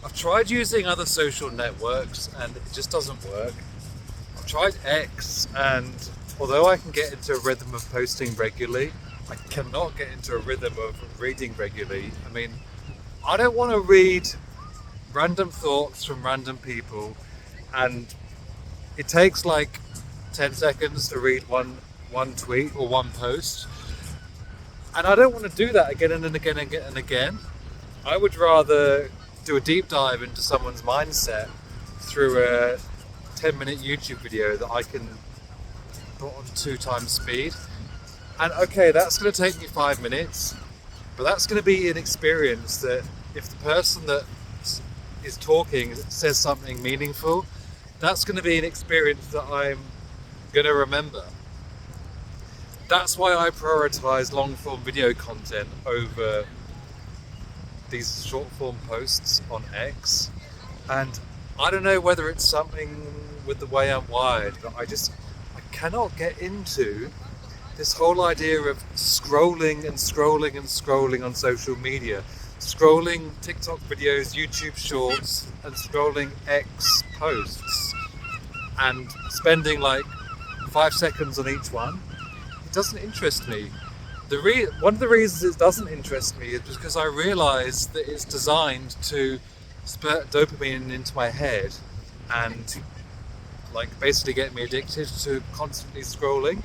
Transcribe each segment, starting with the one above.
I've tried using other social networks and it just doesn't work. I've tried X, and although I can get into a rhythm of posting regularly, I cannot get into a rhythm of reading regularly. I mean, I don't want to read random thoughts from random people, and it takes like 10 seconds to read one tweet or one post, and I don't want to do that again and again and again and again. I would rather do a deep dive into someone's mindset through a 10-minute YouTube video that I can put on 2 times speed. And okay, that's going to take me 5 minutes, but that's going to be an experience that if the person that is talking says something meaningful, that's going to be an experience that I'm going to remember. That's why I prioritize long form video content over these short form posts on X. And I don't know whether it's something with the way I'm wired, but I cannot get into this whole idea of scrolling and scrolling and scrolling on social media. Scrolling TikTok videos, YouTube shorts, and scrolling X posts, and spending like 5 seconds on each one. It doesn't interest me. One of the reasons it doesn't interest me is because I realise that it's designed to spurt dopamine into my head and like basically get me addicted to constantly scrolling.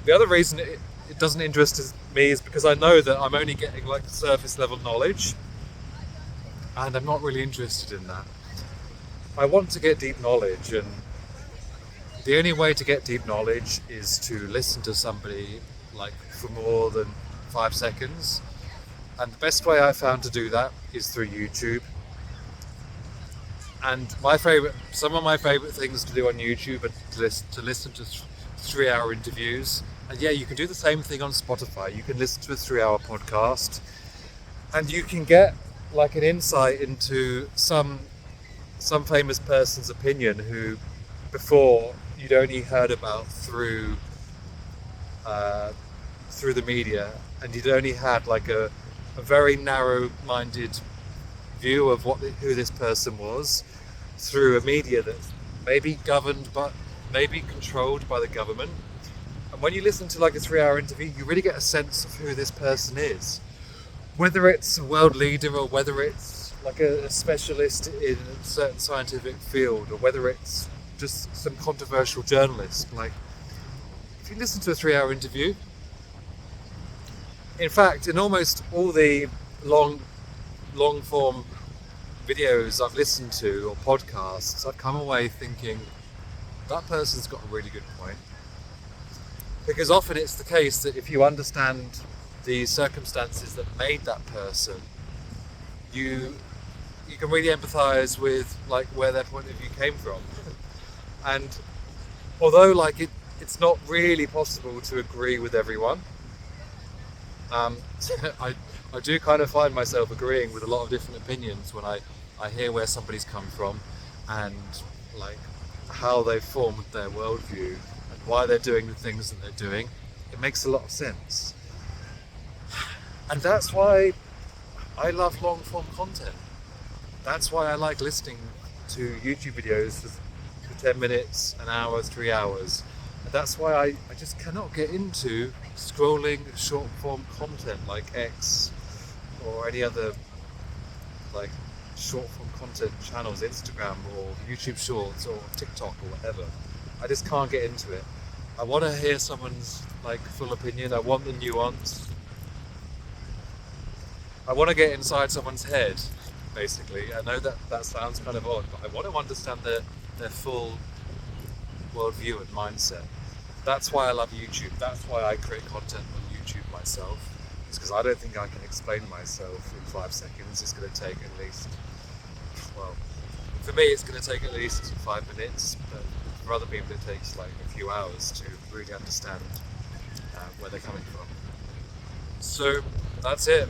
The other reason it doesn't interest me is because I know that I'm only getting like surface level knowledge, and I'm not really interested in that. I want to get deep knowledge, and the only way to get deep knowledge is to listen to somebody like for more than 5 seconds. And the best way I found to do that is through YouTube. And some of my favourite things to do on YouTube are to listen to 3-hour interviews. And yeah, you can do the same thing on Spotify. You can listen to a 3-hour podcast, and you can get like an insight into some famous person's opinion who before you'd only heard about through the media, and you'd only had like a very narrow-minded view of who this person was through a media that's maybe maybe controlled by the government. And when you listen to like a 3-hour interview, you really get a sense of who this person is. Whether it's a world leader, or whether it's like a specialist in a certain scientific field, or whether it's just some controversial journalist. Like, if you listen to a 3-hour interview, in fact, in almost all the long form videos I've listened to or podcasts, I've come away thinking that person's got a really good point. Because often it's the case that if you understand the circumstances that made that person, you can really empathise with like where their point of view came from. And although like it's not really possible to agree with everyone, I do kind of find myself agreeing with a lot of different opinions when I hear where somebody's come from and like how they've formed their worldview and why they're doing the things that they're doing. It makes a lot of sense. And that's why I love long form content. That's why I like listening to YouTube videos for 10 minutes, an hour, 3 hours. And that's why I just cannot get into scrolling short form content like X or any other like short form content channels, Instagram or YouTube Shorts or TikTok or whatever. I just can't get into it. I want to hear someone's like full opinion. I want the nuance. I want to get inside someone's head, basically. I know that sounds kind of odd, but I want to understand their full worldview and mindset. That's why I love YouTube. That's why I create content on YouTube myself. It's because I don't think I can explain myself in 5 seconds. It's going to take at least, well, for me it's going to take at least 5 minutes, but for other people it takes like a few hours to really understand where they're coming from. So that's it.